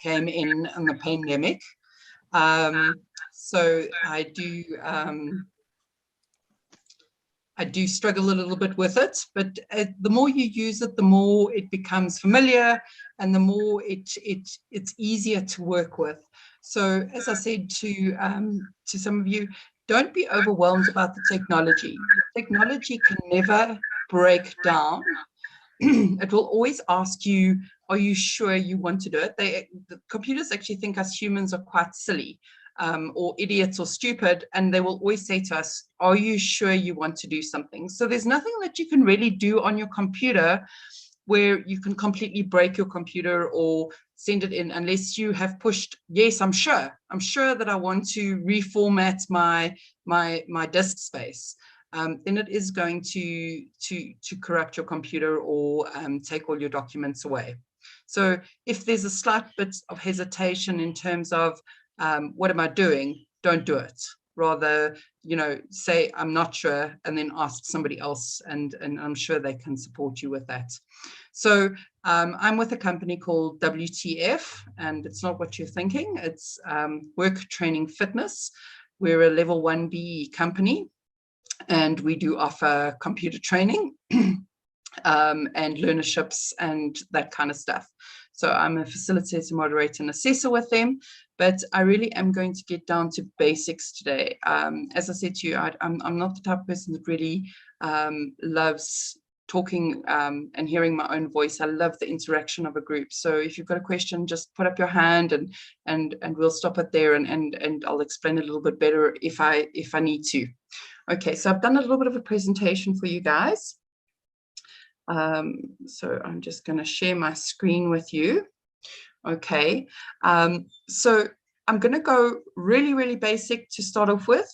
came in the pandemic. So I do struggle a little bit with it, but the more you use it, the more it becomes familiar, and the more it's easier to work with. So as I said to some of you, don't be overwhelmed about the technology. Technology can never break down. It will always ask you, are you sure you want to do it? The computers actually think us humans are quite silly, or idiots or stupid, and they will always say to us, are you sure you want to do something? So there's nothing that you can really do on your computer where you can completely break your computer or send it in, unless you have pushed, yes, I'm sure that I want to reformat my disk space. Then it is going to corrupt your computer or take all your documents away. So if there's a slight bit of hesitation in terms of what am I doing, don't do it. Rather, say I'm not sure, and then ask somebody else, and I'm sure they can support you with that. So I'm with a company called WTF, and it's not what you're thinking. It's Work Training Fitness. We're a level 1B company, and we do offer computer training and learnerships and that kind of stuff. So I'm a facilitator, moderator, and assessor with them, but I really am going to get down to basics today. As I said to you, I'm not the type of person that really loves talking and hearing my own voice. I love the interaction of a group. So if you've got a question, just put up your hand and we'll stop it there, and I'll explain a little bit better if I need to. Okay, so I've done a little bit of a presentation for you guys. So I'm just going to share my screen with you. Okay, so I'm going to go really, really basic to start off with,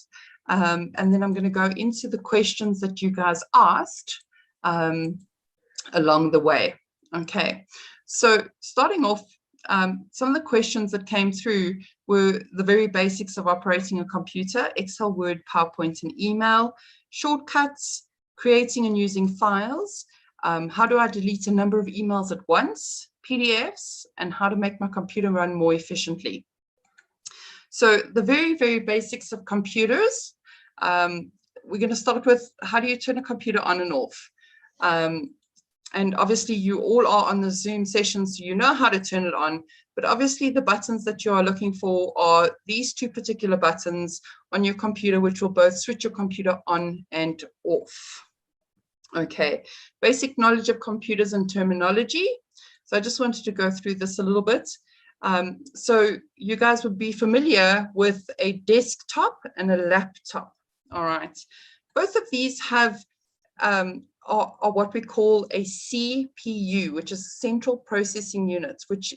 and then I'm going to go into the questions that you guys asked along the way. Okay, so starting off, some of the questions that came through were the very basics of operating a computer: Excel, Word, PowerPoint, and email, shortcuts, creating and using files, how do I delete a number of emails at once, PDFs, and how to make my computer run more efficiently. So the very, very basics of computers. We're going to start with, how do you turn a computer on and off? And obviously you all are on the Zoom session, so you know how to turn it on, but obviously the buttons that you are looking for are these two particular buttons on your computer, which will both switch your computer on and off. Okay, basic knowledge of computers and terminology. So I just wanted to go through this a little bit. So you guys would be familiar with a desktop and a laptop. All right, both of these have are what we call a CPU, which is Central Processing Unit, which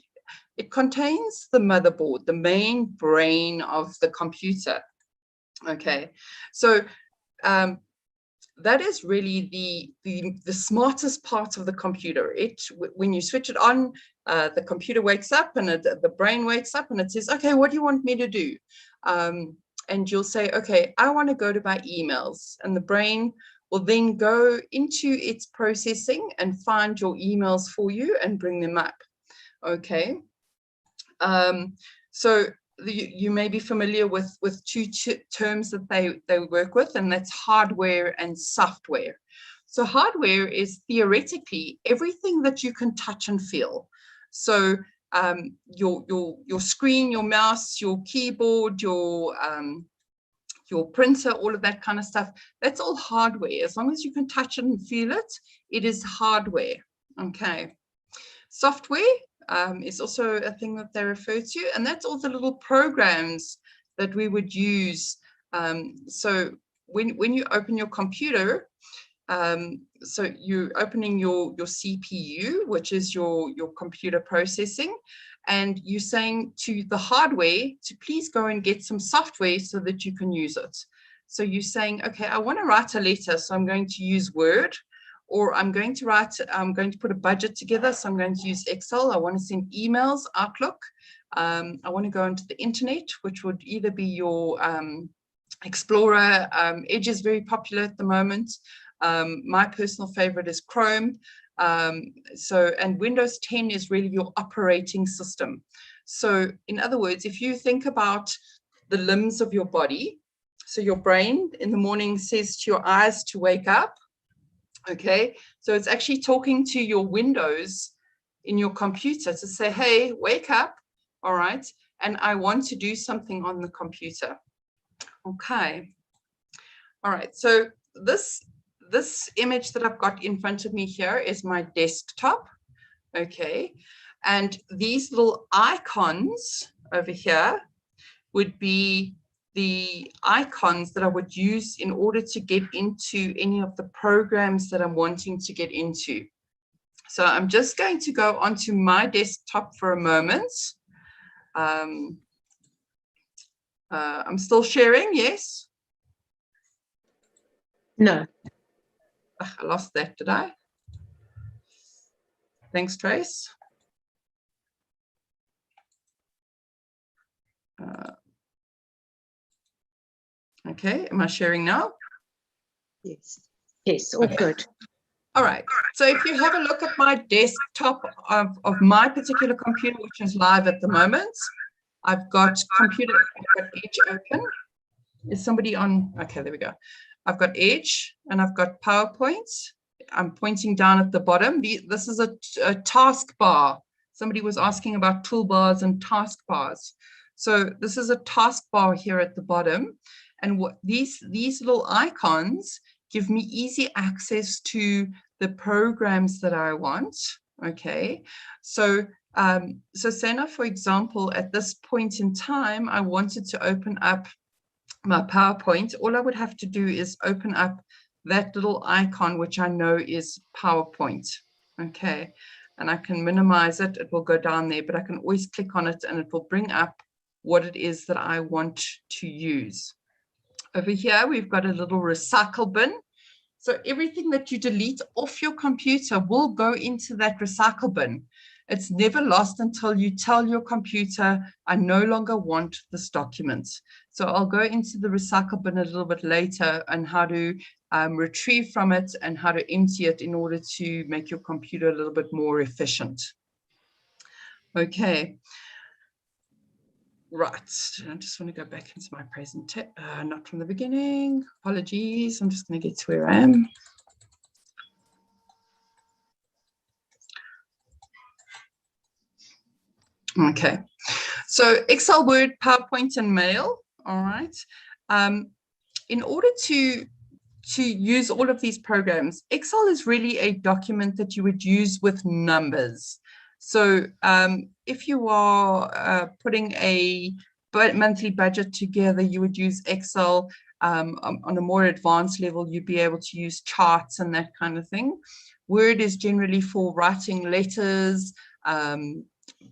it contains the motherboard, the main brain of the computer. Okay, so that is really the smartest part of the computer. When you switch it on, the computer wakes up, and the brain wakes up, and it says, okay, what do you want me to do? And you'll say, okay, I want to go to my emails, and the brain will then go into its processing and find your emails for you and bring them up. Okay, so you may be familiar with two terms that they work with, and that's hardware and software. So hardware is theoretically everything that you can touch and feel. So your screen, your mouse, your keyboard, your printer, all of that kind of stuff, that's all hardware. As long as you can touch it and feel it, it is hardware. Okay, software is also a thing that they refer to, and that's all the little programs that we would use. So when you open your computer, so you're opening your CPU, which is your computer processing, and you're saying to the hardware to please go and get some software so that you can use it. So you're saying, okay, I want to write a letter, so I'm going to use Word, or I'm going to put a budget together, so I'm going to use Excel. I want to send emails, Outlook. I want to go into the internet, which would either be your Explorer. Edge is very popular at the moment. My personal favorite is Chrome. And Windows 10 is really your operating system. So in other words, if you think about the limbs of your body, so your brain in the morning says to your eyes to wake up, okay? So it's actually talking to your windows in your computer to say, hey, wake up, all right? And I want to do something on the computer. Okay. All right, so this image that I've got in front of me here is my desktop, okay? And these little icons over here would be the icons that I would use in order to get into any of the programs that I'm wanting to get into. So I'm just going to go onto my desktop for a moment. I'm still sharing, yes? No. Ugh, I lost that, did I? Thanks, Trace. Okay, am I sharing now? Yes. Yes, all good. All right, so if you have a look at my desktop of my particular computer, which is live at the moment, I've got Edge open. Is somebody on? Okay, there we go. I've got Edge and I've got PowerPoint. I'm pointing down at the bottom. This is a taskbar. Somebody was asking about toolbars and taskbars. So this is a taskbar here at the bottom. And what these little icons give me easy access to the programs that I want. Okay, so Sana, for example, at this point in time, I wanted to open up my PowerPoint. All I would have to do is open up that little icon, which I know is PowerPoint. Okay, and I can minimize it. It will go down there, but I can always click on it and it will bring up what it is that I want to use. Over here, we've got a little recycle bin. So everything that you delete off your computer will go into that recycle bin. It's never lost until you tell your computer, I no longer want this document. So I'll go into the recycle bin a little bit later on how to retrieve from it and how to empty it in order to make your computer a little bit more efficient. Okay. Right, I just want to go back into my presentation, not from the beginning. Apologies, I'm just going to get to where I am. Okay, so Excel, Word, PowerPoint, and Mail. All right. In order to use all of these programs, Excel is really a document that you would use with numbers. So if you are putting a monthly budget together, you would use Excel. On a more advanced level, you'd be able to use charts and that kind of thing. Word is generally for writing letters,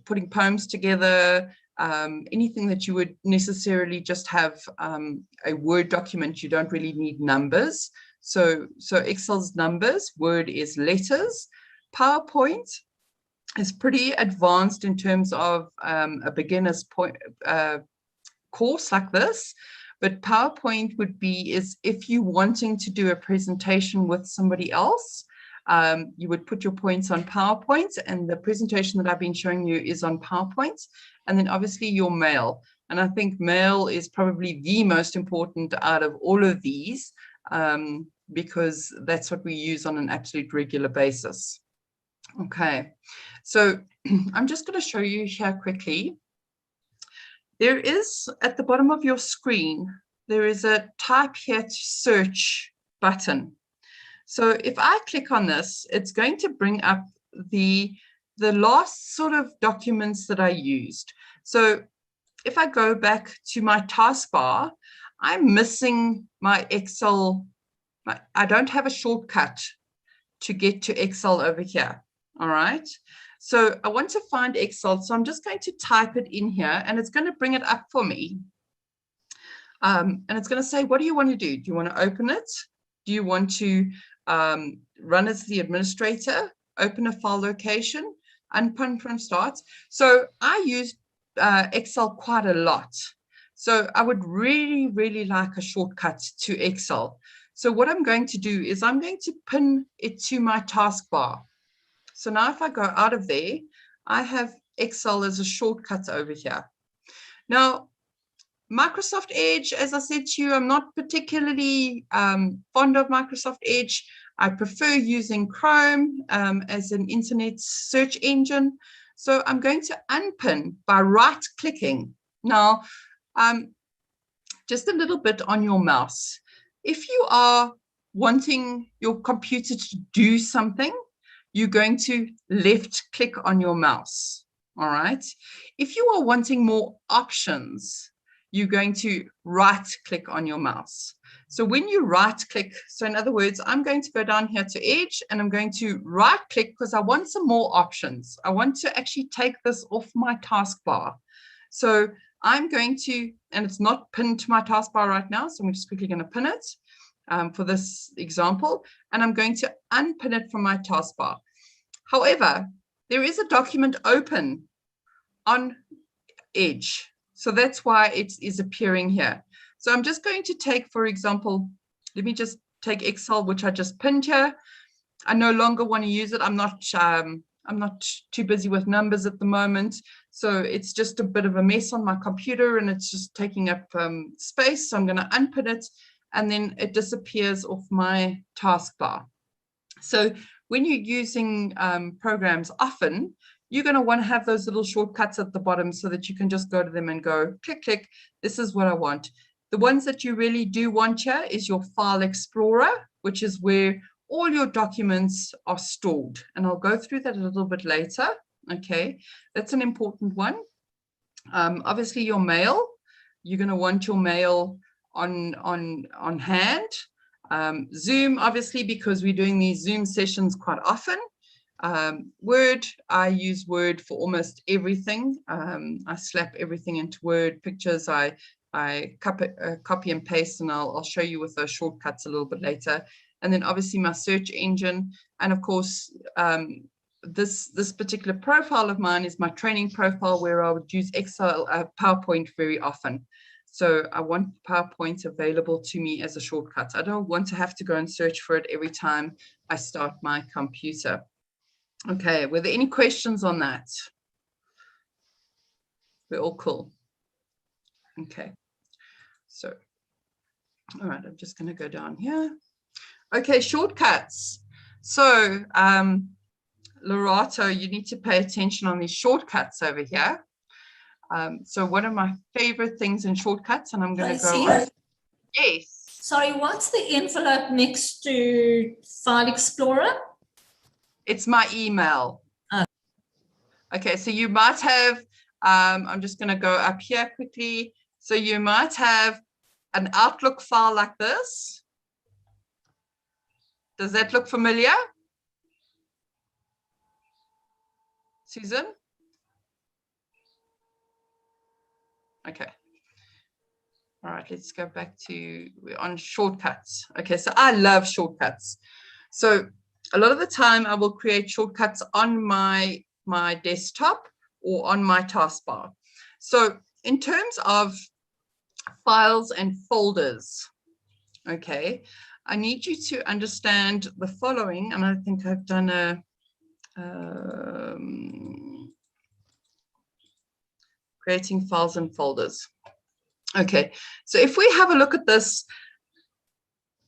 putting poems together, anything that you would necessarily just have a Word document. You don't really need numbers. So Excel's numbers, Word is letters. PowerPoint is pretty advanced in terms of a beginner's course like this. But PowerPoint would be if you're wanting to do a presentation with somebody else, you would put your points on PowerPoint, and the presentation that I've been showing you is on PowerPoint. And then obviously your mail. And I think mail is probably the most important out of all of these because that's what we use on an absolute regular basis. Okay, so I'm just going to show you here quickly. There is at the bottom of your screen, there is a type here to search button. So if I click on this, it's going to bring up the last sort of documents that I used. So if I go back to my taskbar, I'm missing my Excel. I don't have a shortcut to get to Excel over here. All right. So I want to find Excel. So I'm just going to type it in here and it's going to bring it up for me. And it's going to say, what do you want to do? Do you want to open it? Do you want to run as the administrator, open a file location, unpin from start? So I use Excel quite a lot. So I would really, really like a shortcut to Excel. So what I'm going to do is I'm going to pin it to my taskbar. So now if I go out of there, I have Excel as a shortcut over here. Now, Microsoft Edge, as I said to you, I'm not particularly fond of Microsoft Edge. I prefer using Chrome as an internet search engine. So I'm going to unpin by right-clicking. Now, just a little bit on your mouse. If you are wanting your computer to do something, you're going to left-click on your mouse, all right? If you are wanting more options, you're going to right-click on your mouse. So when you right-click, so in other words, I'm going to go down here to Edge and I'm going to right-click because I want some more options. I want to actually take this off my taskbar. So I'm going to, and it's not pinned to my taskbar right now, so I'm just quickly going to pin it for this example, and I'm going to unpin it from my taskbar. However, there is a document open on Edge. So that's why it is appearing here. So I'm just going to take, for example, let me just take Excel, which I just pinned here. I no longer want to use it. I'm not too busy with numbers at the moment. So it's just a bit of a mess on my computer and it's just taking up space. So I'm going to unpin it and then it disappears off my taskbar. So when you're using programs often, you're going to want to have those little shortcuts at the bottom so that you can just go to them and go, click, click, this is what I want. The ones that you really do want here is your File Explorer, which is where all your documents are stored. And I'll go through that a little bit later. Okay, that's an important one. Obviously, your mail, you're going to want your mail on hand. Zoom, obviously, because we're doing these Zoom sessions quite often. Word, I use Word for almost everything. I slap everything into Word, pictures, I copy and paste, and I'll show you with those shortcuts a little bit later. And then obviously my search engine. And of course, this particular profile of mine is my training profile where I would use Excel, PowerPoint very often. So I want PowerPoint available to me as a shortcut. I don't want to have to go and search for it every time I start my computer. Okay, were there any questions on that? We're all cool. Okay, so, all right, I'm just going to go down here. Okay, shortcuts. So, Lorato, you need to pay attention on these shortcuts over here. So one of my favorite things in shortcuts, and I'm going to go. Yes. Sorry, what's the envelope next to File Explorer? It's my email. Oh. Okay, so you might have, I'm just going to go up here quickly. So you might have an Outlook file like this. Does that look familiar? Susan? Okay. All right, let's go back to, we're on shortcuts. Okay, so I love shortcuts. So a lot of the time I will create shortcuts on my desktop or on my taskbar. So in terms of files and folders, okay, I need you to understand the following, and I think I've done a creating files and folders. Okay, so if we have a look at this,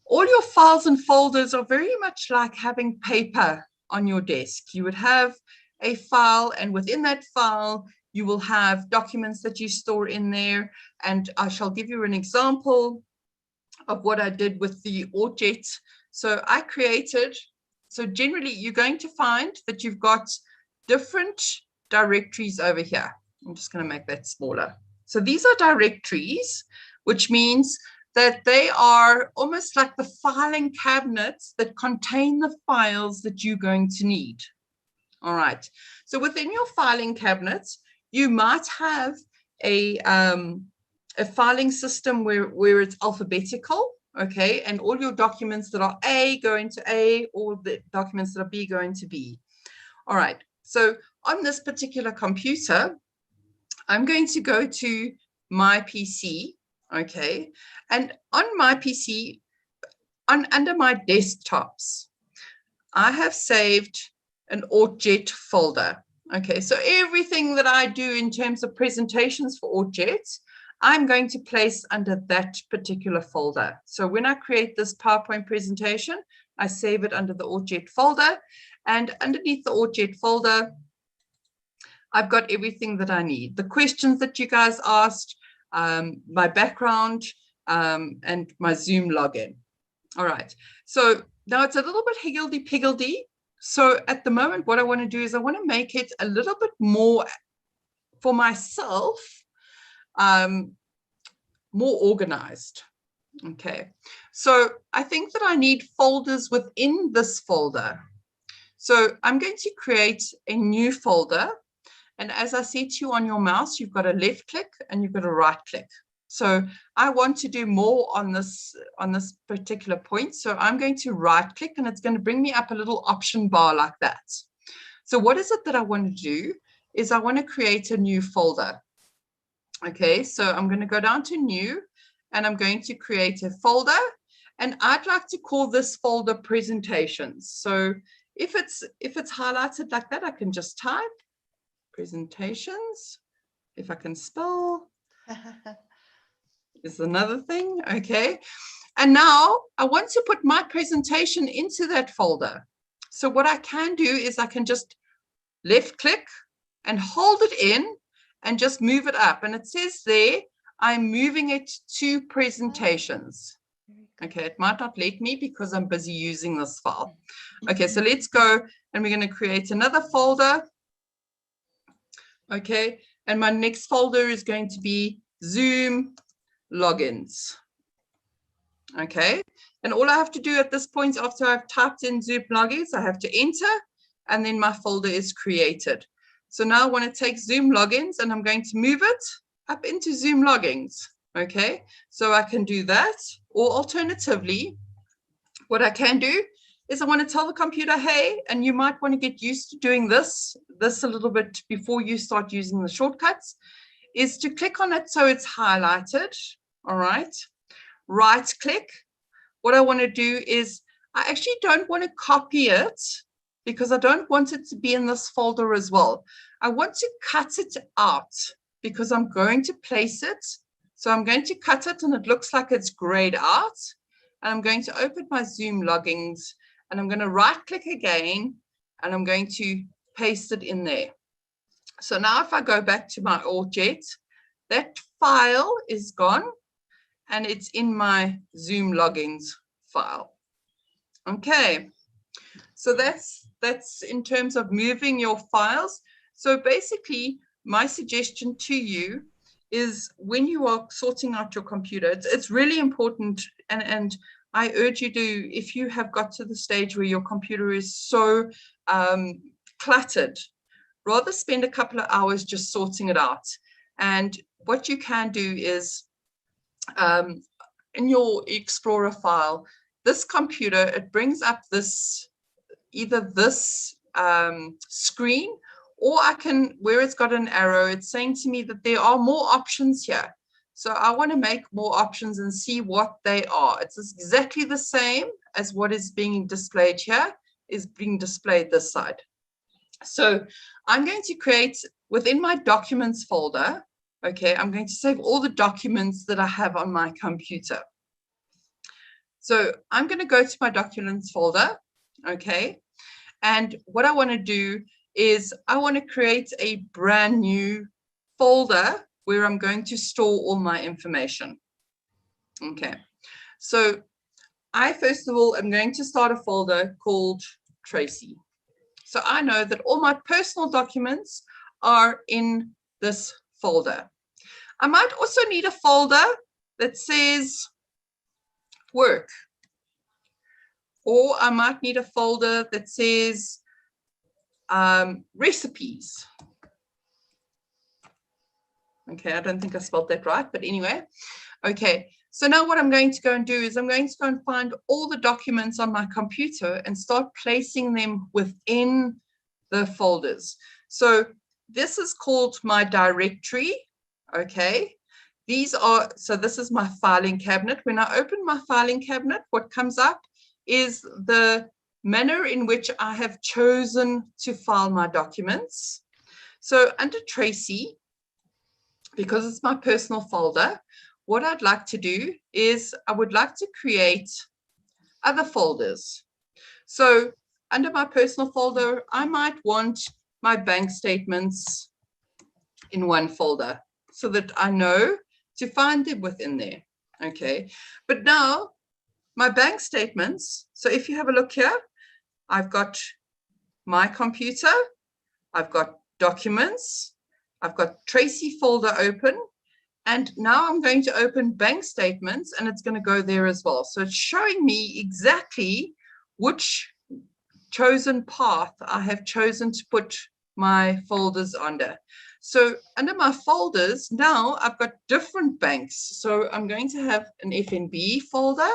all your files and folders are very much like having paper on your desk. You would have a file, and within that file, you will have documents that you store in there. And I shall give you an example of what I did with the AutoJet. So I created, so generally you're going to find that you've got different directories over here. I'm just going to make that smaller. So these are directories, which means that they are almost like the filing cabinets that contain the files that you're going to need. All right. So within your filing cabinets, you might have a filing system where it's alphabetical, okay, and all your documents that are A go into A, all the documents that are B go into B. All right. So on this particular computer, I'm going to go to my PC, okay, and on my PC, under my desktops, I have saved an AutoJet folder. Okay, so everything that I do in terms of presentations for AutoJet, I'm going to place under that particular folder. So when I create this PowerPoint presentation, I save it under the AutoJet folder, and underneath the AutoJet folder, I've got everything that I need. The questions that you guys asked, my background, and my Zoom login. All right, so now it's a little bit higgledy-piggledy. So at the moment, what I want to do is I want to make it a little bit more for myself, more organized. Okay, so I think that I need folders within this folder. So I'm going to create a new folder. And as I said to you on your mouse, you've got a left click and you've got a right click. So I want to do more on this particular point. So I'm going to right click and it's going to bring me up a little option bar like that. So what is it that I want to do is I want to create a new folder. Okay, so I'm going to go down to new and I'm going to create a folder, and I'd like to call this folder presentations. So if it's highlighted like that, I can just type presentations. If I can spell is another thing. Okay, and now I want to put my presentation into that folder. So what I can do is I can just left click and hold it in and just move it up, and it says there I'm moving it to presentations. Okay, it might not let me because I'm busy using this file. Okay, so let's go and we're going to create another folder. Okay, and my next folder is going to be Zoom logins. Okay, and all I have to do at this point after I've typed in Zoom logins, I have to enter, and then my folder is created. So now I want to take Zoom logins and I'm going to move it up into Zoom logins. Okay, so I can do that, or alternatively, what I can do is I want to tell the computer, hey, and you might want to get used to doing this a little bit before you start using the shortcuts, is to click on it so it's highlighted. All right, right click. What I want to do is I actually don't want to copy it because I don't want it to be in this folder as well. I want to cut it out because I'm going to place it. So I'm going to cut it and it looks like it's grayed out. And I'm going to open my Zoom logins and I'm going to right click again and I'm going to paste it in there. So now if I go back to my AutoJet, that file is gone and it's in my Zoom logins file. Okay, so that's in terms of moving your files. So basically, my suggestion to you is when you are sorting out your computer, it's really important, and I urge you to, if you have got to the stage where your computer is so cluttered, rather spend a couple of hours just sorting it out. And what you can do is in your Explorer file, this computer, it brings up this, either this screen, or I can, where it's got an arrow, it's saying to me that there are more options here. So I want to make more options and see what they are. It's exactly the same as what is being displayed here is being displayed this side. So I'm going to create within my documents folder. Okay, I'm going to save all the documents that I have on my computer. So I'm going to go to my documents folder. Okay, and what I want to do is I want to create a brand new folder where I'm going to store all my information. Okay, so I first of all am going to start a folder called Tracey. So I know that all my personal documents are in this folder. I might also need a folder that says work, or I might need a folder that says recipes. Okay, I don't think I spelled that right, but anyway. Okay, so now what I'm going to go and do is I'm going to go and find all the documents on my computer and start placing them within the folders. So this is called my directory. Okay, these are, so this is my filing cabinet. When I open my filing cabinet, what comes up is the manner in which I have chosen to file my documents. So under Tracey, because it's my personal folder, what I'd like to do is I would like to create other folders. So under my personal folder, I might want my bank statements in one folder so that I know to find them within there. Okay, but now my bank statements, so if you have a look here, I've got my computer, I've got documents, I've got Tracey folder open, and now I'm going to open bank statements and it's going to go there as well. So it's showing me exactly which chosen path I have chosen to put my folders under. So under my folders, now I've got different banks. So I'm going to have an FNB folder,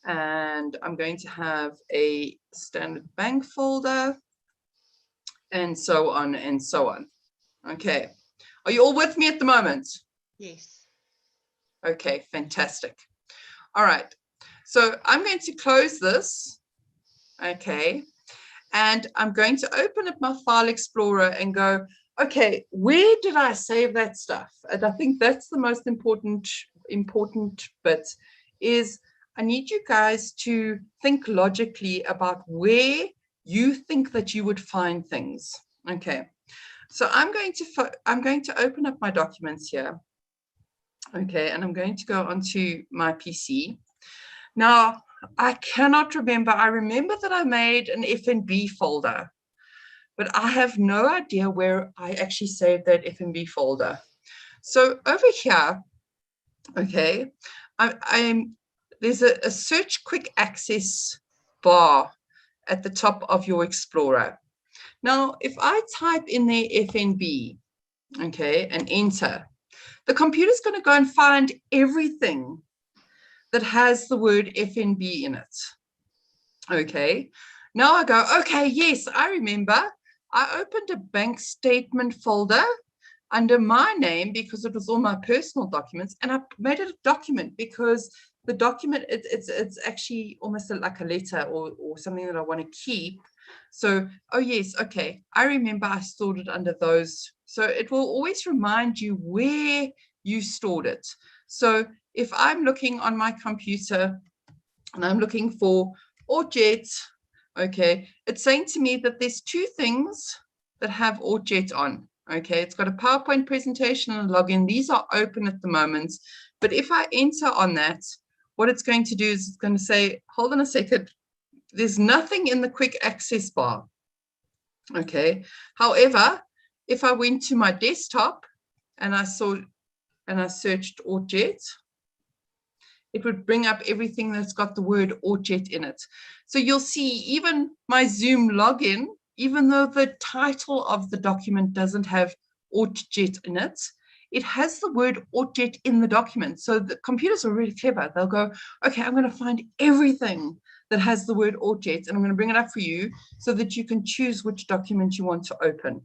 and I'm going to have a standard bank folder, and so on and so on. Okay. Are you all with me at the moment? Yes. Okay, fantastic. All right. So I'm going to close this. Okay. And I'm going to open up my file explorer and go, okay, where did I save that stuff? And I think that's the most important bit is I need you guys to think logically about where you think that you would find things. Okay. So I'm going to open up my documents here. Okay, and I'm going to go onto my PC. Now, I cannot remember. I remember that I made an FNB folder, but I have no idea where I actually saved that FNB folder. So over here, okay, there's a search quick access bar at the top of your Explorer. Now, if I type in there FNB, okay, and enter, the computer's going to go and find everything that has the word FNB in it. Okay, now I go, okay, yes, I remember. I opened a bank statement folder under my name because it was all my personal documents, and I made it a document because the document, it's actually almost like a letter or something that I want to keep. So, oh yes, okay, I remember I stored it under those. So it will always remind you where you stored it. So if I'm looking on my computer and I'm looking for AutoJet, okay, it's saying to me that there's two things that have AutoJet on. Okay, it's got a PowerPoint presentation and a login. These are open at the moment. But if I enter on that, what it's going to do is it's going to say, hold on a second, there's nothing in the quick access bar. Okay, however, if I went to my desktop and I searched AutoJet, it would bring up everything that's got the word AutoJet in it. So you'll see even my Zoom login, even though the title of the document doesn't have AutoJet in it, it has the word AutoJet in the document. So the computers are really clever. They'll go, okay, I'm going to find everything that has the word AutoJet, and I'm going to bring it up for you so that you can choose which document you want to open.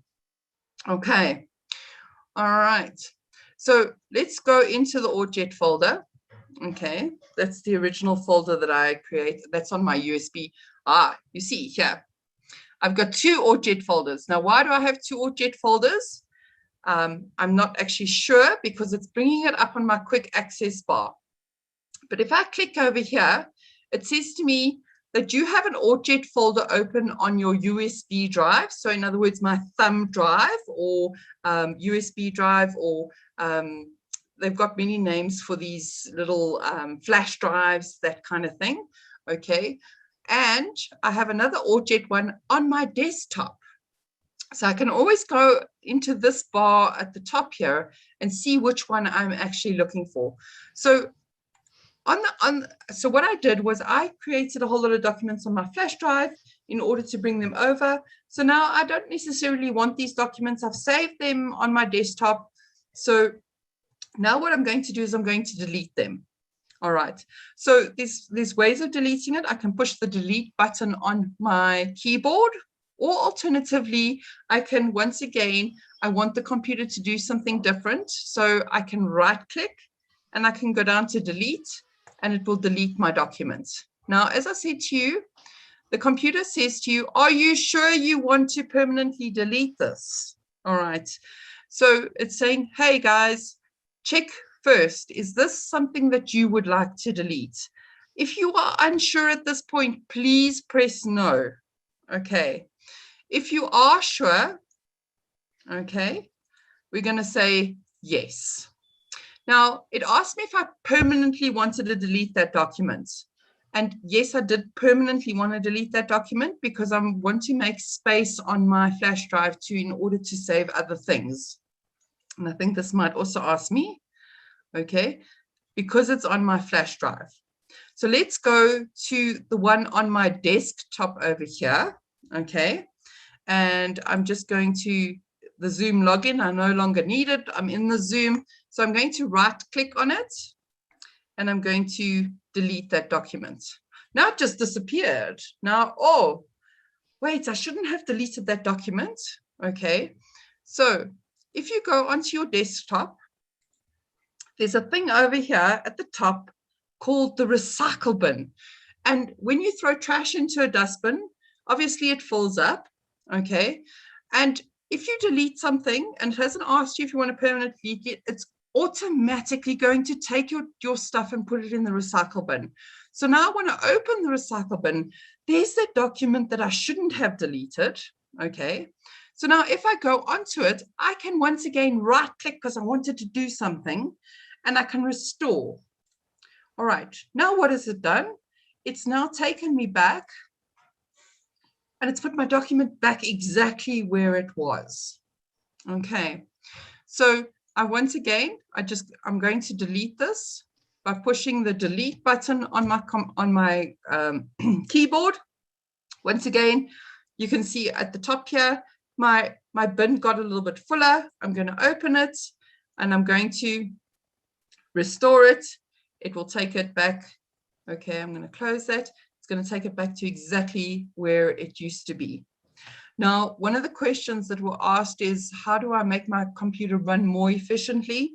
Okay. All right. So let's go into the AutoJet folder. Okay, that's the original folder that I created. That's on my USB. You see here, I've got two AutoJet folders. Now, why do I have two AutoJet folders? I'm not actually sure because it's bringing it up on my quick access bar. But if I click over here, it says to me that you have an AutoJet folder open on your USB drive. So in other words, my thumb drive or USB drive, or they've got many names for these little flash drives, that kind of thing. Okay. And I have another AutoJet one on my desktop. So I can always go into this bar at the top here and see which one I'm actually looking for. So so what I did was I created a whole lot of documents on my flash drive in order to bring them over. So now I don't necessarily want these documents. I've saved them on my desktop. So now what I'm going to do is I'm going to delete them. All right. So there's ways of deleting it. I can push the delete button on my keyboard, or alternatively, I can, once again, I want the computer to do something different. So I can right click and I can go down to delete, and it will delete my documents. Now, as I said to you, the computer says to you, are you sure you want to permanently delete this? All right. So it's saying, hey guys, check first. Is this something that you would like to delete? If you are unsure at this point, please press no. Okay. If you are sure, okay, we're going to say yes. Now, it asked me if I permanently wanted to delete that document. And yes, I did permanently want to delete that document because I want to make space on my flash drive in order to save other things. And I think this might also ask me, okay, because it's on my flash drive. So let's go to the one on my desktop over here, okay? And I'm just going to the Zoom login. I no longer need it. I'm in the Zoom. So I'm going to right click on it and I'm going to delete that document. Now it just disappeared. Now, oh, wait, I shouldn't have deleted that document. Okay. So if you go onto your desktop, there's a thing over here at the top called the recycle bin. And when you throw trash into a dustbin, obviously it fills up. Okay. And if you delete something and it hasn't asked you if you want to permanently delete it, it's automatically going to take your stuff and put it in the recycle bin. So now I want to open the recycle bin. There's that document that I shouldn't have deleted. Okay. So now if I go onto it, I can once again right click because I wanted to do something and I can restore. All right. Now what has it done? It's now taken me back and it's put my document back exactly where it was. Okay. So I'm going to delete this by pushing the delete button on my keyboard. Once again, you can see at the top here, my bin got a little bit fuller. I'm going to open it and I'm going to restore it. It will take it back. Okay, I'm going to close that. It's going to take it back to exactly where it used to be. Now, one of the questions that were asked is, how do I make my computer run more efficiently?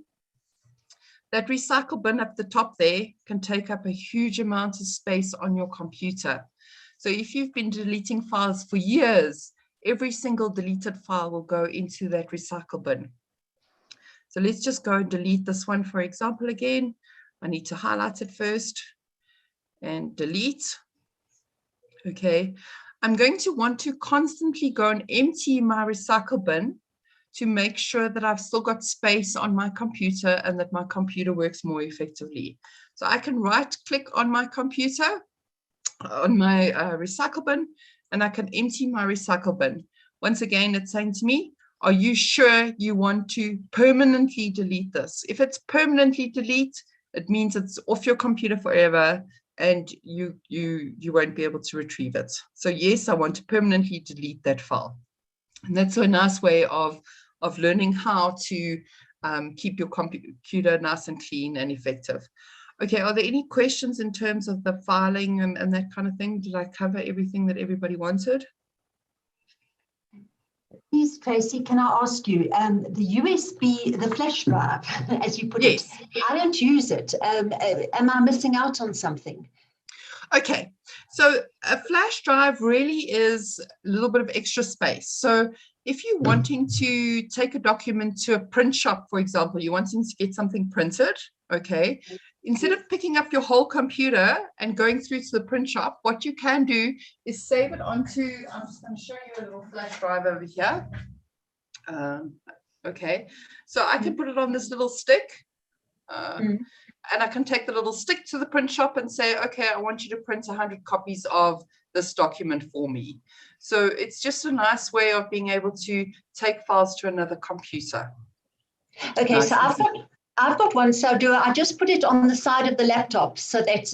That recycle bin up the top there can take up a huge amount of space on your computer. So if you've been deleting files for years, every single deleted file will go into that recycle bin. So let's just go and delete this one, for example, again. I need to highlight it first and delete. Okay. I'm going to want to constantly go and empty my recycle bin to make sure that I've still got space on my computer and that my computer works more effectively. So I can right click on my computer, on my recycle bin, and I can empty my recycle bin. Once again, it's saying to me, are you sure you want to permanently delete this? If it's permanently delete, it means it's off your computer forever and you won't be able to retrieve it. So yes, I want to permanently delete that file. And that's a nice way of learning how to keep your computer nice and clean and effective. Okay, are there any questions in terms of the filing and that kind of thing? Did I cover everything that everybody wanted? Please, Tracey, can I ask you, the USB, the flash drive, as you put it, I don't use it. Am I missing out on something? Okay, so a flash drive really is a little bit of extra space. So if you're wanting to take a document to a print shop, for example, you're wanting to get something printed, okay, instead of picking up your whole computer and going through to the print shop, what you can do is save it onto, I'm just going to show you a little flash drive over here. Okay, so I can put it on this little stick. And I can take the little stick to the print shop and say, okay, I want you to print 100 copies of this document for me. So it's just a nice way of being able to take files to another computer. Okay, nice. So I've got one. So I just put it on the side of the laptop so that,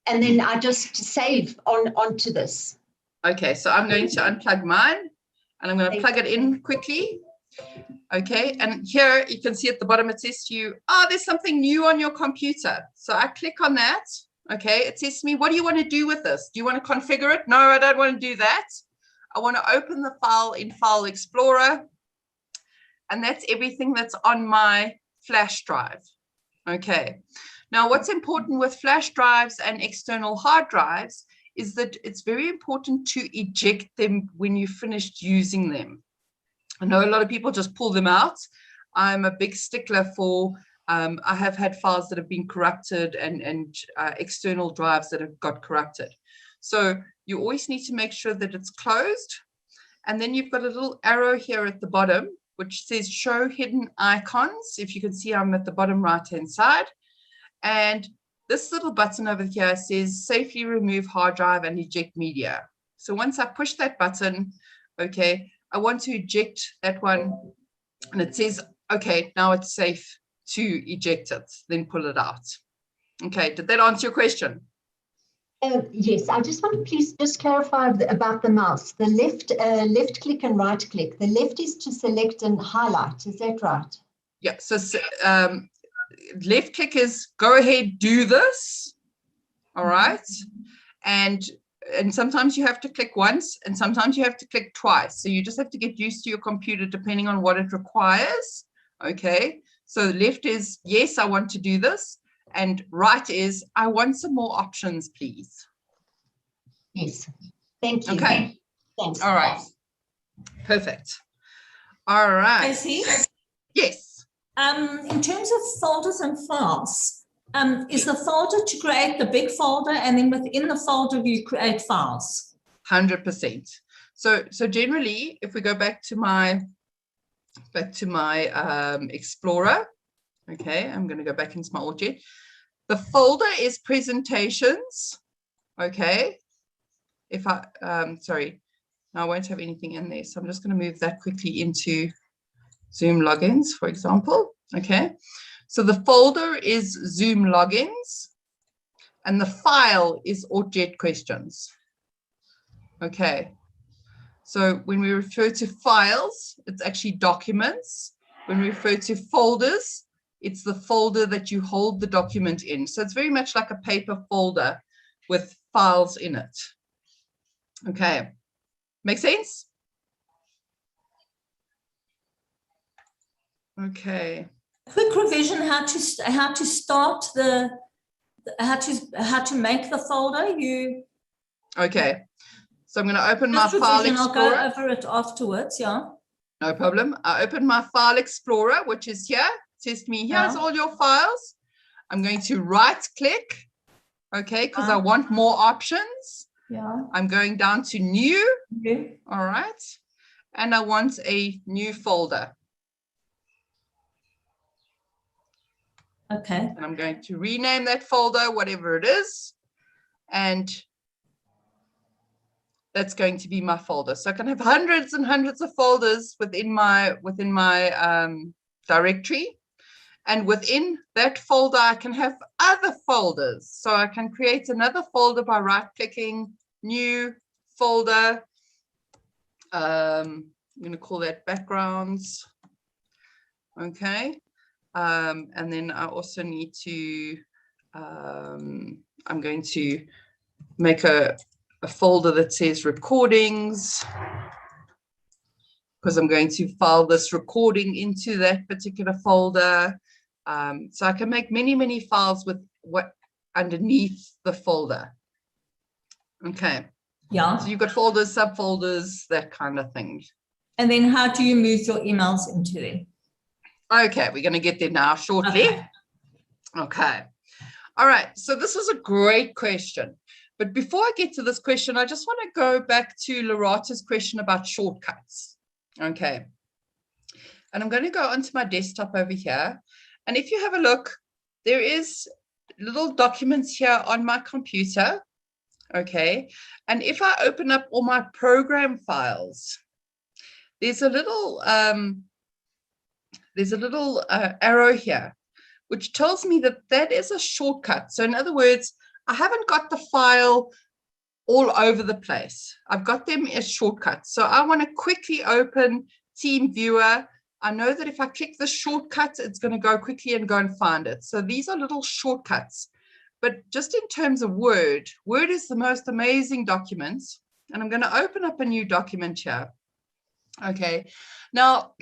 and then I just save onto this. Okay, so I'm going to unplug mine and I'm going to plug it in quickly. Okay, and here you can see at the bottom it says to you, oh, there's something new on your computer. So I click on that. Okay, it says to me, what do you want to do with this? Do you want to configure it? No, I don't want to do that. I want to open the file in File Explorer. And that's everything that's on my flash drive. Okay, now what's important with flash drives and external hard drives is that it's very important to eject them when you've finished using them. I know a lot of people just pull them out. I'm a big stickler for, I have had files that have been corrupted and external drives that have got corrupted. So you always need to make sure that it's closed. And then you've got a little arrow here at the bottom, which says show hidden icons. If you can see, I'm at the bottom right-hand side. And this little button over here says safely remove hard drive and eject media. So once I push that button, okay, I want to eject that one. And it says, okay, now it's safe to eject it, then pull it out. Okay, did that answer your question? Yes, I just want to please just clarify about the mouse. The left click and right click. The left is to select and highlight. Is that right? Yeah, so left click is go ahead, do this. All right. And sometimes you have to click once and sometimes you have to click twice. So you just have to get used to your computer depending on what it requires. Okay. So left is, yes, I want to do this. And right is, I want some more options, please. Yes. Thank you. Okay. Thanks. All right. Perfect. All right. Tracey? Yes. In terms of folders and files, is the folder to create the big folder and then within the folder you create files? 100%. So generally, if we go back to my Explorer, okay, I'm going to go back into my Orchard. The folder is presentations, okay. If I, sorry, I won't have anything in there. So I'm just going to move that quickly into Zoom logins, for example, okay. So the folder is Zoom logins and the file is AuthJet questions, okay. So when we refer to files, it's actually documents. When we refer to folders, it's the folder that you hold the document in. So it's very much like a paper folder with files in it. Okay, make sense? Okay. Quick revision how to start the how to make the folder. Okay. So I'm going to open my file explorer. I'll go over it afterwards. Yeah. No problem. I open my file explorer, which is here. It says to me, here's all your files. I'm going to right click, okay, because I want more options. Yeah. I'm going down to new. Okay. All right. And I want a new folder. Okay. And I'm going to rename that folder, whatever it is. And that's going to be my folder. So I can have hundreds and hundreds of folders within my directory. And within that folder, I can have other folders. So I can create another folder by right-clicking, new folder. I'm going to call that backgrounds. Okay. And then I also need to, I'm going to make a folder that says recordings, because I'm going to file this recording into that particular folder. So I can make many, many files with what underneath the folder. Okay. Yeah. So you've got folders, subfolders, that kind of thing. And then how do you move your emails into them? Okay, we're going to get there now shortly. Okay. All right. So this was a great question. But before I get to this question, I just want to go back to Lorata's question about shortcuts. Okay. And I'm going to go onto my desktop over here. And if you have a look, there is little documents here on my computer. Okay. And if I open up all my program files, there's a little arrow here, which tells me that that is a shortcut. So in other words, I haven't got the file all over the place. I've got them as shortcuts. So I want to quickly open TeamViewer. I know that if I click the shortcut, it's going to go quickly and go and find it. So these are little shortcuts. But just in terms of Word, Word is the most amazing document. And I'm going to open up a new document here. Okay. Now,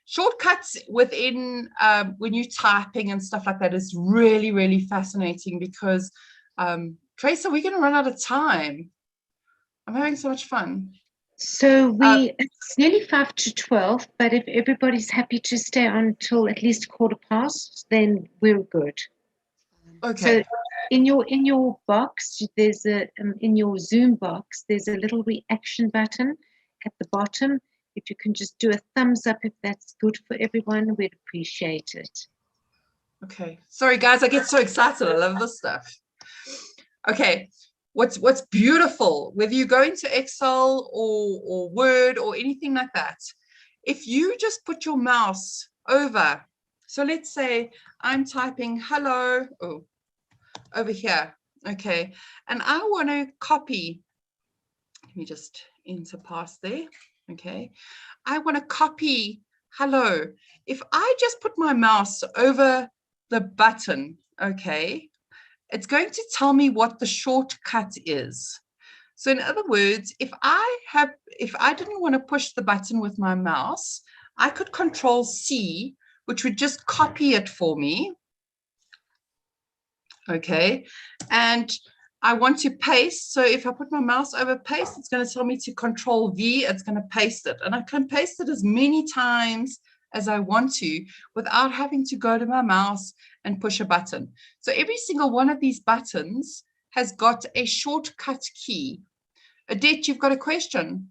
shortcuts within when you're typing and stuff like that is really, really fascinating because Tracey, we're going to run out of time. I'm having so much fun. So it's nearly 5 to 12, but if everybody's happy to stay on until at least 15, then we're good. Okay. So in your box, there's in your Zoom box, there's a little reaction button at the bottom. If you can just do a thumbs up if that's good for everyone, we'd appreciate it. Okay. Sorry, guys, I get so excited. I love this stuff. Okay. What's beautiful, whether you go into Excel or Word or anything like that, if you just put your mouse over, so let's say I'm typing hello over here, okay, and I want to copy, let me just enter past there, okay, I want to copy hello. If I just put my mouse over the button, okay, it's going to tell me what the shortcut is. So in other words, if I didn't want to push the button with my mouse, I could Control C, which would just copy it for me. Okay. And I want to paste. So if I put my mouse over paste, it's going to tell me to Control V, it's going to paste it. And I can paste it as many times as I want to without having to go to my mouse and push a button. So every single one of these buttons has got a shortcut key. Adette, you've got a question?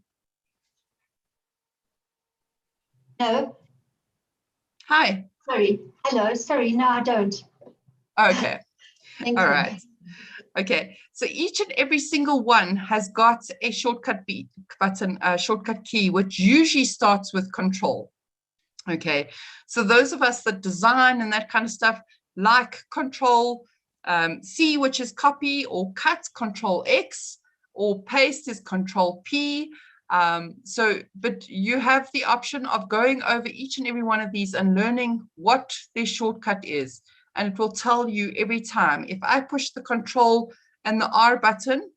No. Hi. Sorry. Hello. Sorry. No, I don't. Okay. Thank All you. right. Okay. So each and every single one has got a shortcut button, a shortcut key, which usually starts with Control. Okay. So those of us that design and that kind of stuff, like Control C, which is copy, or cut, Control X, or paste is Control P. But you have the option of going over each and every one of these and learning what their shortcut is. And it will tell you every time. If I push the Control and the R button,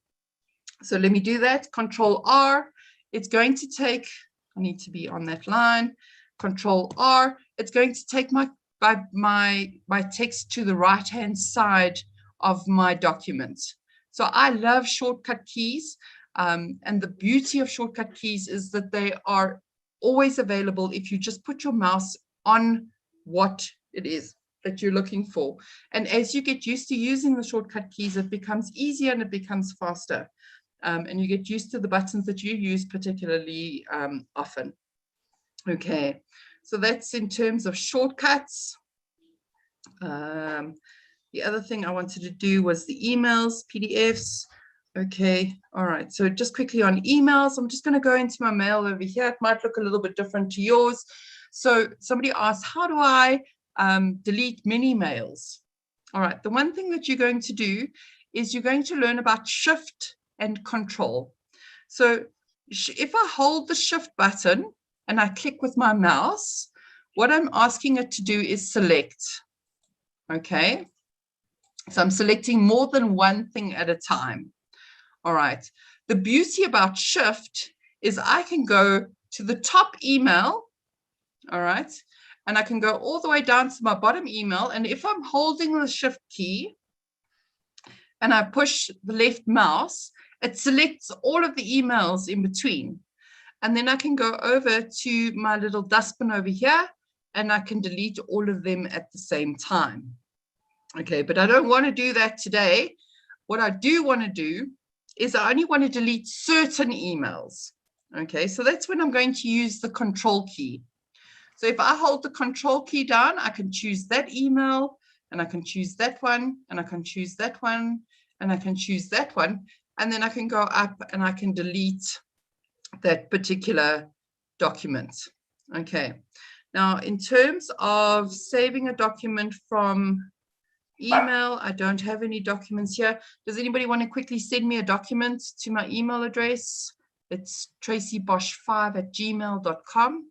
so let me do that, Control R, it's going to take, I need to be on that line, Control R, it's going to take my text to the right-hand side of my document. So I love shortcut keys. And the beauty of shortcut keys is that they are always available if you just put your mouse on what it is that you're looking for. And as you get used to using the shortcut keys, it becomes easier and it becomes faster. And you get used to the buttons that you use particularly often. Okay, so that's in terms of shortcuts. The other thing I wanted to do was the emails, PDFs. Okay, all right, so just quickly on emails, I'm just going to go into my mail over here. It might look a little bit different to yours. So somebody asked, how do I delete many mails? All right, the one thing that you're going to do is you're going to learn about Shift and Control. So if I hold the Shift button and I click with my mouse, what I'm asking it to do is select. Okay, so I'm selecting more than one thing at a time. All right, the beauty about Shift is I can go to the top email, all right, and I can go all the way down to my bottom email. And if I'm holding the Shift key and I push the left mouse, it selects all of the emails in between. And then I can go over to my little dustbin over here and I can delete all of them at the same time. Okay, but I don't want to do that today. What I do want to do is I only want to delete certain emails. Okay, so that's when I'm going to use the Control key. So if I hold the Control key down, I can choose that email, and I can choose that one, and I can choose that one, and I can choose that one, and then I can go up and I can delete that particular document. Okay, now in terms of saving a document from email, I don't have any documents here. Does anybody want to quickly send me a document to my email address? It's traceybosch5@gmail.com.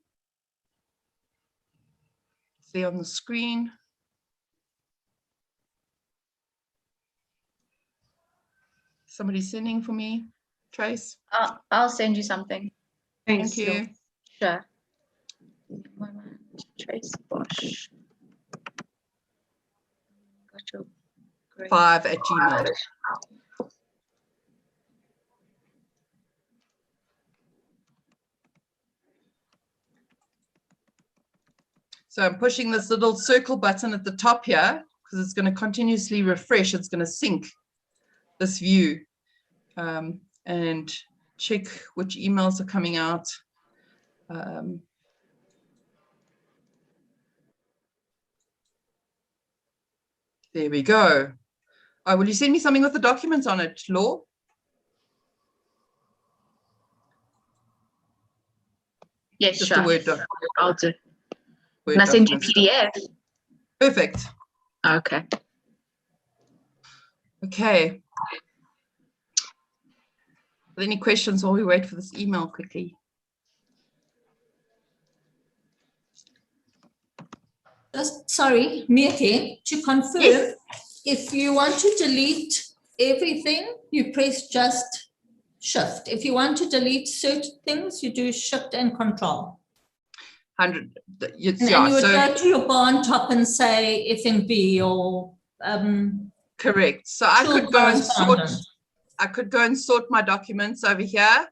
It's there on the screen. Somebody sending for me, Trace? I'll send you something. Thank you. Sure. Tracey Bosch. Got your great. 5@gmail. So I'm pushing this little circle button at the top here because it's going to continuously refresh. It's going to sync this view and check which emails are coming out. There we go. Oh, will you send me something with the documents on it, Law? Yes, Just sure. a Word document. I'll do. Word Can I send you document. PDF? Perfect. Okay. Okay. Are there any questions while we wait for this email quickly? Sorry, me again. To confirm, Yes. if you want to delete everything, you press just Shift. If you want to delete certain things, you do Shift and Control. 100. And you would go to your bar on top and say FNB or correct. So I could go and sort. I could go and sort my documents over here,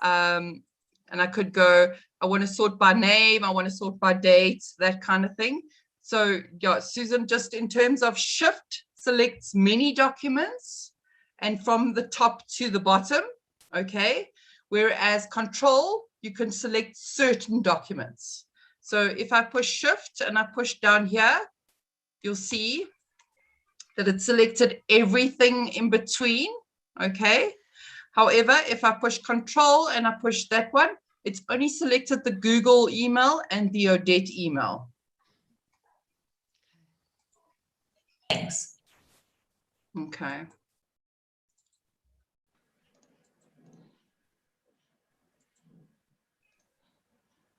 and I could go. I want to sort by name. I want to sort by date. That kind of thing. So yeah, Susan, just in terms of Shift selects many documents, and from the top to the bottom. Okay. Whereas Control, you can select certain documents. So if I push Shift and I push down here, you'll see that it selected everything in between, okay? However, if I push Control and I push that one, it's only selected the Google email and the Odette email. Thanks. Okay.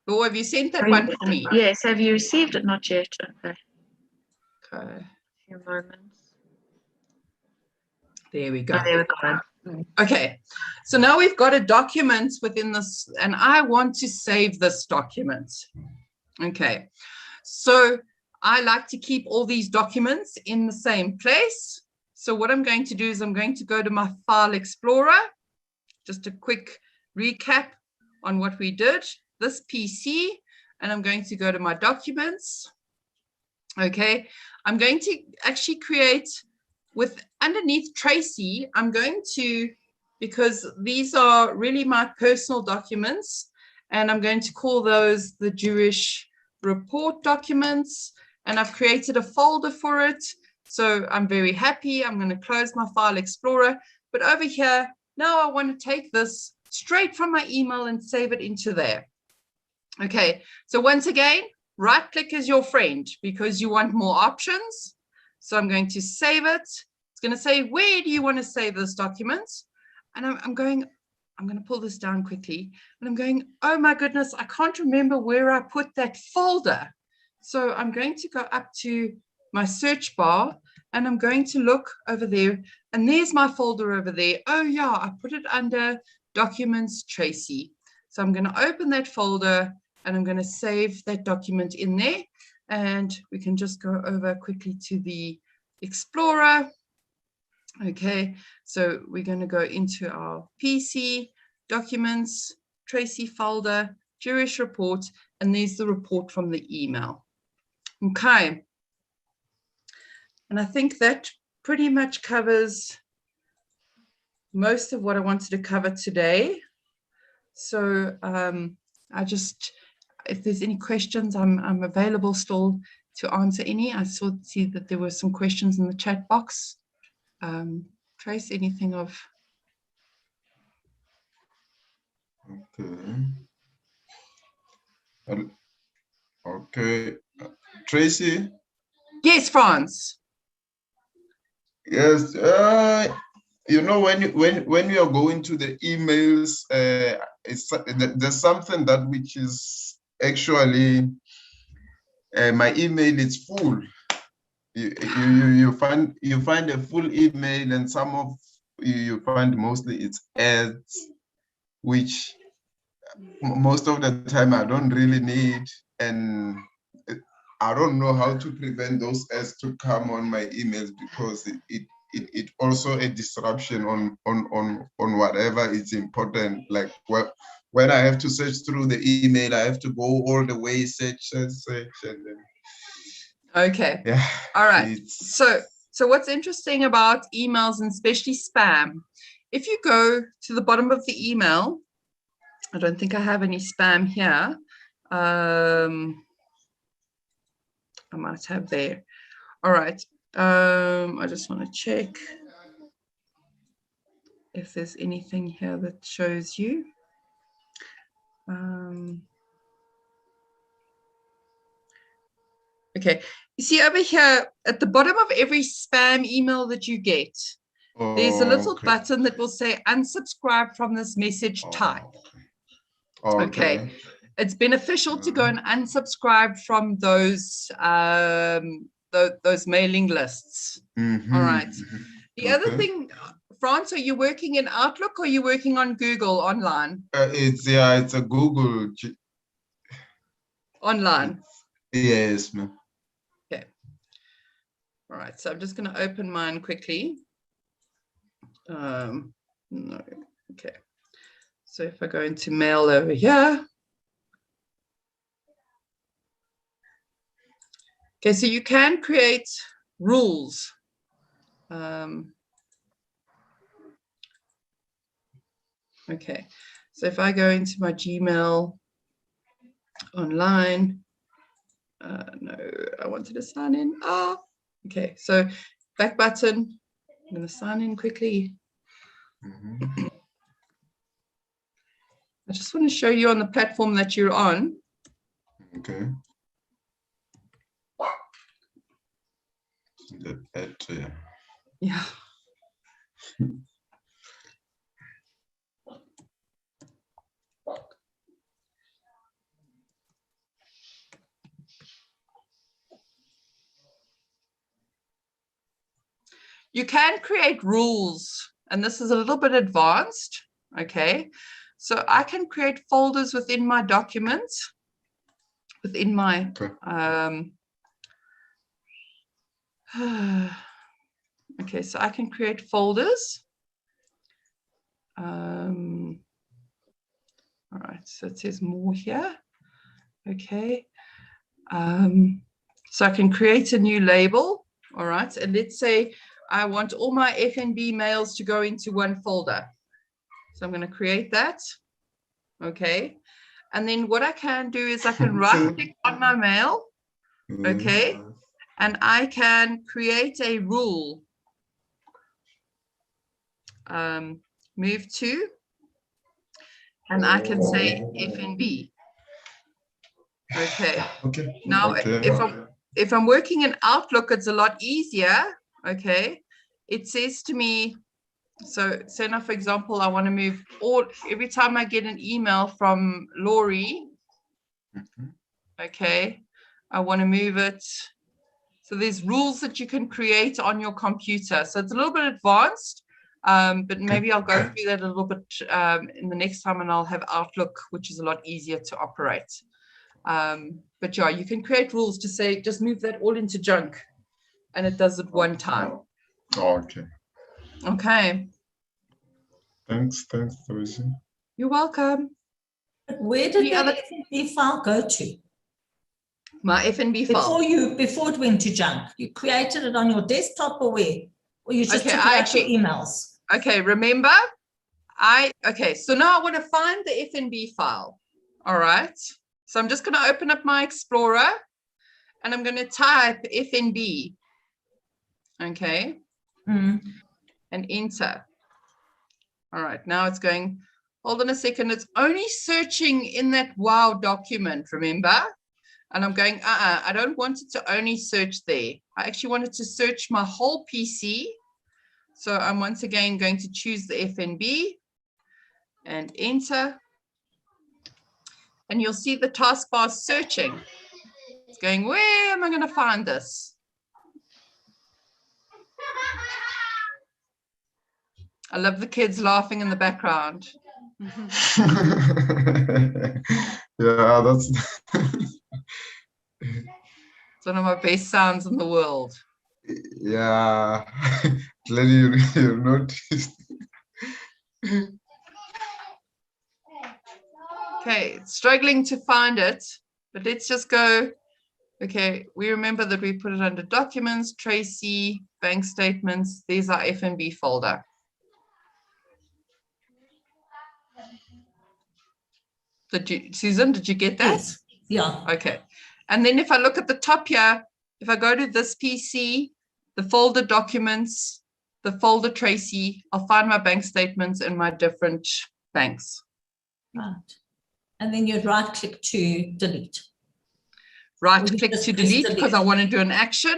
Oh, have you sent that one for me? Yes, have you received it? Not yet. Okay. Okay. A few moments. There we go. Oh, there we go. Okay, so now we've got a document within this, and I want to save this document. Okay, so I like to keep all these documents in the same place. So what I'm going to do is I'm going to go to my File Explorer. Just a quick recap on what we did. This PC, and I'm going to go to my documents. Okay, I'm going to actually create with underneath Tracey, I'm going to, because these are really my personal documents, and I'm going to call those the Jewish report documents, and I've created a folder for it. So I'm very happy. I'm going to close my File Explorer, but over here, now I want to take this straight from my email and save it into there. Okay, so once again, right click is your friend because you want more options. So I'm going to save it. It's going to say, where do you want to save this document? And I'm going to pull this down quickly. And I'm going, oh my goodness, I can't remember where I put that folder. So I'm going to go up to my search bar and I'm going to look over there. And there's my folder over there. Oh yeah, I put it under Documents Tracey. So I'm going to open that folder and I'm going to save that document in there. And we can just go over quickly to the Explorer. Okay, so we're going to go into our PC, Documents, Tracey folder, Jewish report, and there's the report from the email. Okay, and I think that pretty much covers most of what I wanted to cover today. So if there's any questions, I'm available still to answer any. I see that there were some questions in the chat box. Trace, anything of? Okay. Okay. Tracey? Yes, Franz. Yes. You know, when you are going to the emails, there's something that which is actually my email is full. You find a full email, and some of you find mostly it's ads, which most of the time I don't really need, and I don't know how to prevent those ads to come on my emails because it also a disruption on whatever is important, like when I have to search through the email, I have to go all the way, search, and then, Okay. yeah. All right. It's, So what's interesting about emails, and especially spam, if you go to the bottom of the email, I don't think I have any spam here. I might have there. All right. I just want to check if there's anything here that shows you. Okay, you see over here at the bottom of every spam email that you get, there's a little button that will say unsubscribe from this message type. Okay. It's beneficial to go and unsubscribe from those mailing lists. All right. The other thing, France, are you working in Outlook or are you working on Google online? It's a Google. Online. Yes, ma'am. Okay. All right. So I'm just going to open mine quickly. No. Okay. So if I go into mail over here. Okay, so you can create rules. Okay, so if I go into my Gmail online, no, I wanted to sign in. Okay, so back button, I'm going to sign in quickly. I just want to show you on the platform that you're on. Okay. Yeah. You can create rules, and this is a little bit advanced, okay? So I can create folders within my documents, within my, okay, so I can create folders. All right, so it says more here, okay. So I can create a new label, all right, and let's say I want all my FNB mails to go into one folder. So I'm going to create that, okay. And then what I can do is I can right click on my mail, okay, and I can create a rule. Move to, and I can say FNB. Okay. Now, if I'm working in Outlook, it's a lot easier. Okay. It says to me, so say now, for example, I want to move every time I get an email from Laurie. Okay. I want to move it. So there's rules that you can create on your computer. So it's a little bit advanced, but maybe I'll go through that a little bit in the next time, and I'll have Outlook, which is a lot easier to operate. But yeah, you can create rules to say, just move that all into junk, and it does it one time. Okay. Okay. Thanks, Tracey. You're welcome. Where did the FNB file go to? My FNB file. Before it went to junk, you created it on your desktop or where? Or you just took out your emails? Okay, remember, so now I want to find the FNB file. All right. So I'm just going to open up my Explorer and I'm going to type FNB. Okay. And enter. All right. Now it's going, hold on a second. It's only searching in that WOW document, remember? And I'm going, I don't want it to only search there. I actually wanted to search my whole PC. So I'm once again going to choose the FNB and enter. And you'll see the taskbar searching. It's going, where am I going to find this? I love the kids laughing in the background. Yeah, that's... It's one of my best sounds in the world. Yeah, glad you noticed. Okay, struggling to find it, but let's just go. Okay, we remember that we put it under documents, Tracey, bank statements. There's our F&B folder. Susan, did you get that? Yes. Yeah. Okay. And then if I look at the top here, if I go to this PC, the folder documents, the folder Tracey, I'll find my bank statements in my different banks. Right. And then you'd right click to delete. Right Or you click just to press delete because I delete. want to do an action,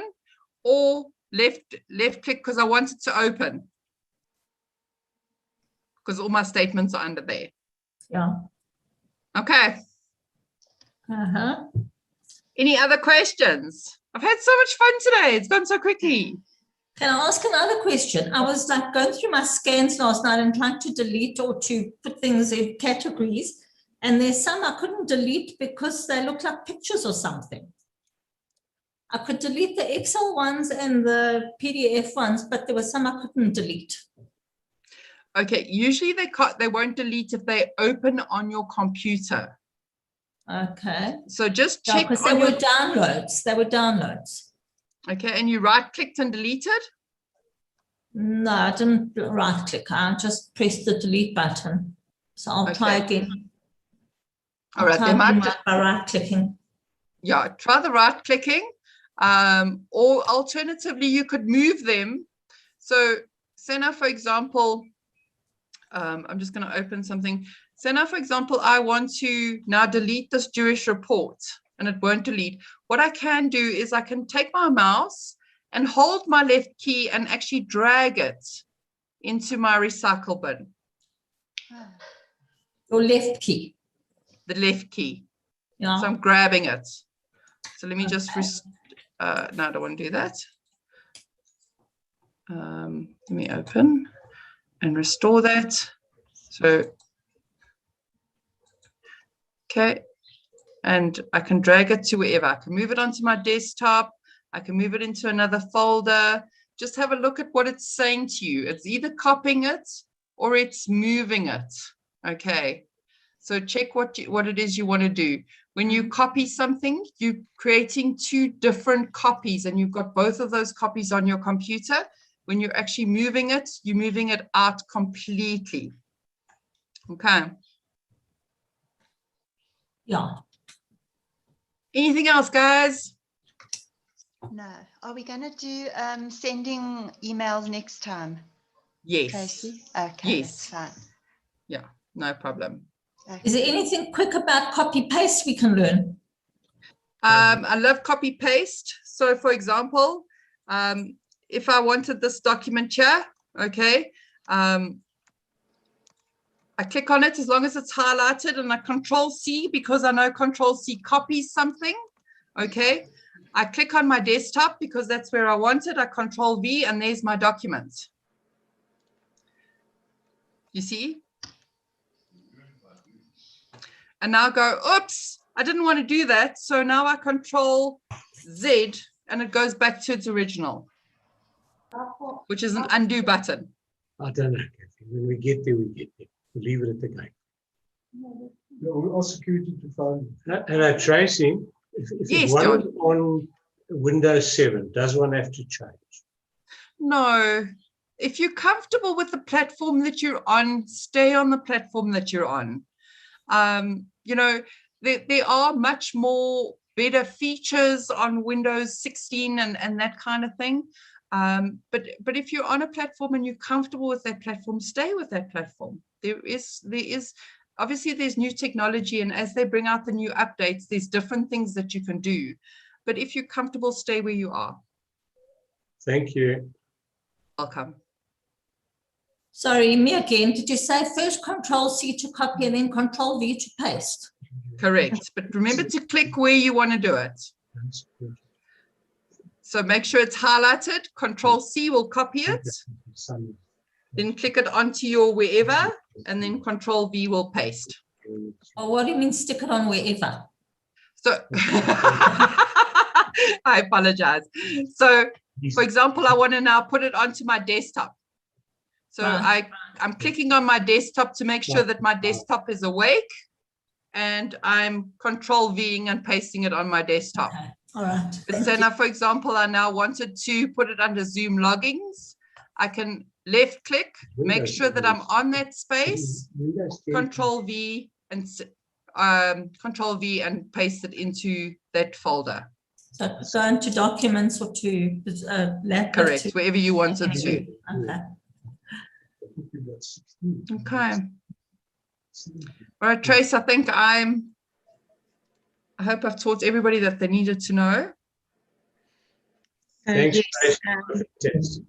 or left click because I want it to open. Because all my statements are under there. Yeah. Okay. Uh-huh. Any other questions? I've had so much fun today. It's gone so quickly. Can I ask another question? I was like going through my scans last night and trying to delete or to put things in categories. And there's some I couldn't delete because they look like pictures or something. I could delete the Excel ones and the PDF ones, but there were some I couldn't delete. Okay, usually they won't delete if they open on your computer. Okay. So just Yeah, check because on they your were downloads. They were downloads. okay, and you right clicked and deleted. No, I didn't right click. I just pressed the delete button. So I'll try Okay. again. All right, they might by right clicking. yeah, try the right clicking. Or alternatively, you could move them. So say now, for example, I'm just going to open something. So now, for example, I want to now delete this Jewish report and it won't delete. What I can do is I can take my mouse and hold my left key and actually drag it into my recycle bin. Your left key. The left key. Yeah. So I'm grabbing it. So let me just, Okay. no, I don't want to do that. Let me open and restore that. So, okay. And I can drag it to wherever. I can move it onto my desktop. I can move it into another folder. Just have a look at what it's saying to you. It's either copying it or it's moving it. Okay. So check what it is you want to do. When you copy something, you're creating two different copies and you've got both of those copies on your computer. When you're actually moving it, you're moving it out completely. Okay. Yeah. Anything else, guys? No. Are we going to do sending emails next time? Yes. Tracey? Okay, Yes. that's fine. Yeah, no problem. Okay. Is there anything quick about copy paste we can learn? I love copy paste. So for example, if I wanted this document here, okay, I click on it as long as it's highlighted and I Control C because I know Control C copies something, okay. I click on my desktop because that's where I want it. I Control V and there's my document. You see? And now go, oops, I didn't want to do that. So now I Control Z and it goes back to its original, which is an undo button. I don't know, Kathy. When we get there, we get there. We'll leave it at the gate. We'll ask security to find. Hello, Tracey. If Yes, one John. is on Windows 7, does one have to change? No, if you're comfortable with the platform that you're on, stay on the platform that you're on. You know, there are much more better features on Windows 16 and that kind of thing. But if you're on a platform and you're comfortable with that platform, stay with that platform. There is obviously there's new technology, and as they bring out the new updates, there's different things that you can do. But if you're comfortable, stay where you are. Thank you. Welcome. Sorry, me again. Did you say first Control C to copy and then Control V to paste? Correct. But remember to click where you want to do it. So make sure it's highlighted. Control C will copy it. Then click it onto your wherever, and then Control V will paste. Or what do you mean stick it on wherever? So I apologize. So for example, I want to now put it onto my desktop. So Right. I'm clicking on my desktop to make sure that my desktop is awake. and I'm Control-Ving and pasting it on my desktop. Okay. All right. But Thank so you. now, for example, I now wanted to put it under Zoom loggings. I can left click, make sure that I'm on that space, Control-V and Control-V and paste it into that folder. So go into documents or to laptop. Correct, wherever you want it to. Okay. Okay. All right, Trace, I hope I've taught everybody that they needed to know. Thanks, Yes, Trace.